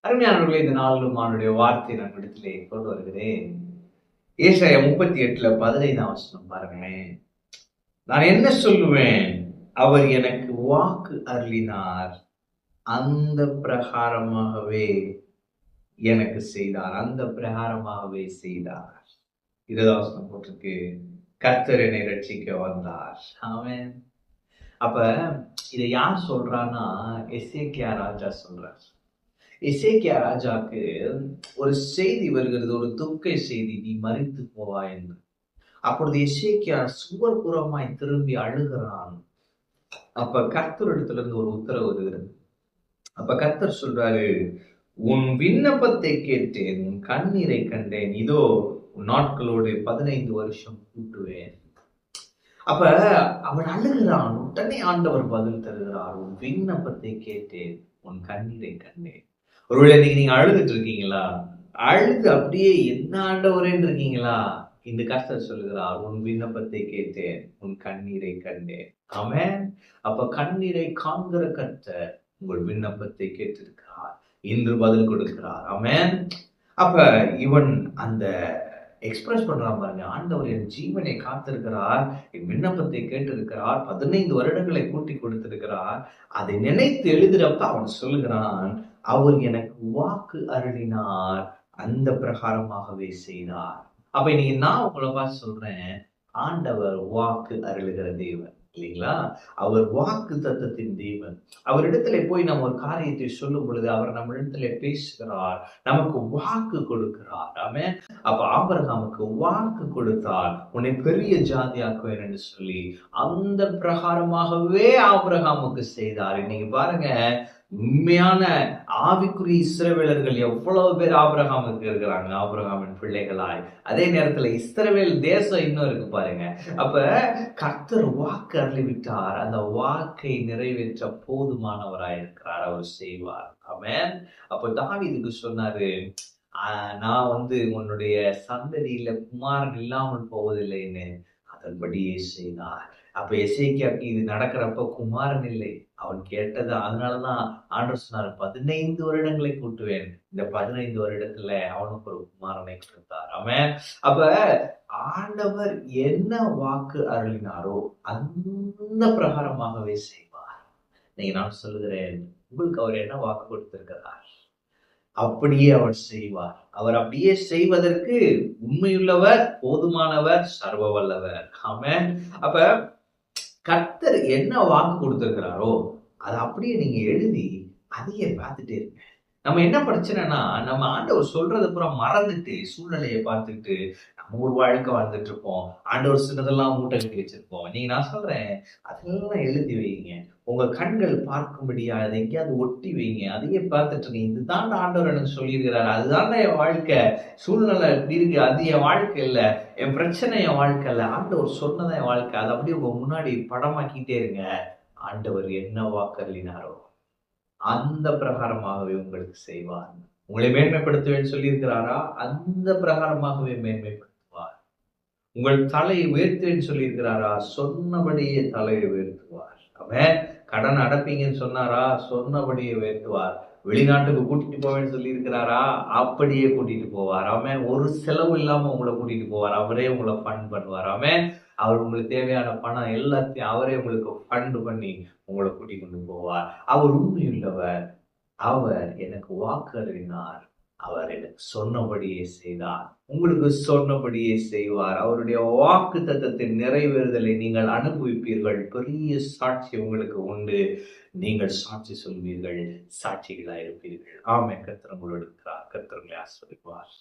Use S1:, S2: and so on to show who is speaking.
S1: அருமையானவர்களே, இந்த நாளிலும் அவனுடைய வார்த்தை நான் இடத்திலே கொண்டு வருகிறேன். ஏசாயா 38:15 வசனம் பாருங்களேன். நான் என்ன சொல்லுவேன்? அவர் எனக்கு வாக்கு அருளினார். அந்த பிரகாரமாகவே எனக்கு செய்தார். அந்த பிரகாரமாகவே செய்தார். 20 வசனம் போட்டிருக்கு. கர்த்தர் என்னை ரட்சிக்க வந்தார். ஆமென். அப்ப இதை யார் சொல்றான்னா, எசேக்கியா ராஜா சொல்றார். எசேக்கியா ராஜாக்கு ஒரு செய்தி வருகிறது, ஒரு துக்க செய்தி, நீ மரித்து போவாய் என்று. அப்பொழுது எசேக்கியா சுவர்புறமாய் திரும்பி அழுகிறான். அப்ப கர்த்தரிடத்திலிருந்து ஒரு உத்தரவு வருகிறது. அப்ப கர்த்தர் சொல்றாரு, உன் விண்ணப்பத்தை கேட்டேன், உன் கண்ணீரை கண்டேன், இதோ நாட்களோடு 15 வருஷம் கூட்டுவேன். அப்ப அவன் அழுகிறான். உடனே ஆண்டவர் பதில் தருகிறார், உன் விண்ணப்பத்தை கேட்டேன், உன் கண்ணீரை கண்டேன். ஒருவேளை நீங்க அழுதுட்டு இருக்கீங்களா? அழுது அப்படியே என்ன ஆண்டவரேன்னு இருக்கீங்களா? இந்த கர்த்தர் சொல்லுகிறார், உன் விண்ணப்பத்தை கேட்டேன், உன் கண்ணீரை கண்டேன். ஆமென். அப்ப கண்ணீரை காண்கிற கர்த்தர் உங்கள் விண்ணப்பத்தை கேட்டிருக்கிறார், இன்று பதில் கொடுக்கிறார். ஆமென். அப்ப இவன் அந்த எக்ஸ்பிரஸ் பண்றான் பாருங்க, ஆண்டவர் என் ஜீவனை காத்திருக்கிறார், என் விண்ணப்பத்தை கேட்டிருக்கிறார், 15 வருடங்களை கூட்டி கொடுத்திருக்கிறார். அதை நினைத்து எழுதுறப்ப அவன் சொல்லுகிறான், அவர் எனக்கு வாக்கு அருளினார், அந்த பிரகாரமாகவே செய்தார். அப்ப இன்னைக்கு நான் உங்களை பார்த்து சொல்றேன், ஆண்டவர் வாக்கு அருளுகிற தேவன் இல்லைங்களா? அவர் வாக்கு தத்தத்தின் தேவன். அவரிடத்துல போய் நம்ம ஒரு காரியத்தை சொல்லும் பொழுது அவர் நம்ம இடத்துல பேசுகிறார், நமக்கு வாக்கு கொடுக்கிறார். ஆமென். அப்ப ஆபிரகாமுக்கு வாக்கு கொடுத்தார், உன்னை பெரிய ஜாதியாக்குவேன் என்று சொல்லி அந்த பிரகாரமாகவே ஆபிரகாமுக்கு செய்தார். இன்னைக்கு பாருங்க, உண்மையான ஆவிக்குரிய இஸ்ரவேலர்கள் எவ்வளவு பேர் ஆபிரகாமுக்கு இருக்கிறாங்க, ஆபிரகாமின் பிள்ளைகளாய். அதே நேரத்துல இஸ்ரவேல் தேசம் இன்னும் இருக்கு பாருங்க. அப்ப கர்த்தர் வாக்கு அருளிவிட்டார், அந்த வாக்கை நிறைவேற்ற போதுமானவராயிருக்கிறார், அவர் செய்வார். ஆமென். அப்ப தாவீதுக்கு சொன்னாரு, நான் உன்னுடைய சந்ததியில குமாரன் இல்லாமல் போவதில்லைன்னு. அதன்படியே செய்தார். அப்ப எசேக்கியாக்கு இது நடக்கிறப்ப குமாரன் இல்லை, அவன் கேட்டது. அதனாலதான் ஆண்டவர் சொன்னார், 15 வருடங்களை கூட்டுவேன், இந்த 15 வருடத்துல அவனுக்கு ஒரு குமாரனை கொடுத்தார். ஆமென். அப்ப ஆண்டவர் என்ன வாக்கு அருளினாரோ அந்த பிரகாரமாகவே செய்வார். நீங்க நான் சொல்லுகிறேன், உங்களுக்கு அவர் என்ன வாக்கு கொடுத்திருக்கிறார், அப்படியே அவர் செய்வார். அவர் அப்படியே செய்வதற்கு உண்மையுள்ளவர், போதுமானவர், சர்வ வல்லவர். ஆமென். அப்ப கர்த்தர் என்ன வாக்கு கொடுத்திருக்கிறாரோ அதை அப்படியே நீங்க எழுதி அதையே பார்த்துட்டே இருங்க. நம்ம என்ன பிரச்சனைனா, நம்ம ஆண்டவர் சொல்றது புறம் மறந்துட்டு சூழ்நிலையை பார்த்துட்டு நம்ம ஒரு வாழ்க்கை வாழ்ந்துட்டு இருப்போம். ஆண்டவர் சின்னதெல்லாம் மூட்டை கட்டி வச்சிருப்போம். நீங்க நான் சொல்றேன், அதெல்லாம் எழுதி வைங்க. உங்க கண்கள் பார்க்கும்படியா அதை எங்கேயாவது ஒட்டி வைங்க. அதையே பார்த்துட்டு இருக்கீங்க, இதுதான் ஆண்டவர் எனக்கு சொல்லியிருக்கிறாரு, அதுதான் என் வாழ்க்கை. சூழ்நிலை இப்படி இருக்கு, அது என் வாழ்க்கை இல்லை, என் பிரச்சனை என் வாழ்க்கை இல்லை, ஆண்டவர் சொன்னதான் என் வாழ்க்கை. அதை அப்படியே உங்க முன்னாடி படமாக்கிட்டே இருங்க. ஆண்டவர் என்ன வாக்களினாரோ அந்த பிரகாரமாகவே உங்களுக்கு செய்வார். உங்களை மேன்மைப்படுத்துவேன் சொல்லி இருக்கிறாரா? அந்த பிரகாரமாகவே மேன்மைப்படுத்துவார். உங்கள் தலையை உயர்த்துவேன்னு சொல்லி இருக்கிறாரா? சொன்னபடியே தலையை உயர்த்துவார். அவன் கடன் அடைப்பீங்கன்னு சொன்னாரா? சொன்னபடியே உயர்த்துவார். வெளிநாட்டுக்கு கூட்டிட்டு போவேன்னு சொல்லி இருக்கிறாரா? அப்படியே கூட்டிட்டு போவார். அவன் ஒரு செலவு இல்லாம உங்களை கூட்டிட்டு போவார். அவரே உங்களை ஃபண்ட் பண்ணுவார். அவன் அவர் உங்களுக்கு தேவையான பணம் எல்லாத்தையும் அவரே உங்களுக்கு ஃபண்ட் பண்ணி உங்களை கூட்டிக் கொண்டு போவார். அவர் உண்மையுள்ளவர். அவர் எனக்கு வாக்கு அருளினார், அவர் எனக்கு சொன்னபடியே செய்தார். உங்களுக்கு சொன்னபடியே செய்வார். அவருடைய வாக்கு தத்தத்தின் நிறைவேறுதலை நீங்கள் அனுபவிப்பீர்கள். பெரிய சாட்சி உங்களுக்கு உண்டு. நீங்கள் சாட்சி சொல்வீர்கள், சாட்சிகளாயிருப்பீர்கள். ஆமென். கர்த்தர் உங்களோடு இருக்கிறார். கர்த்தர் உங்களை ஆசீர்வதிப்பார்.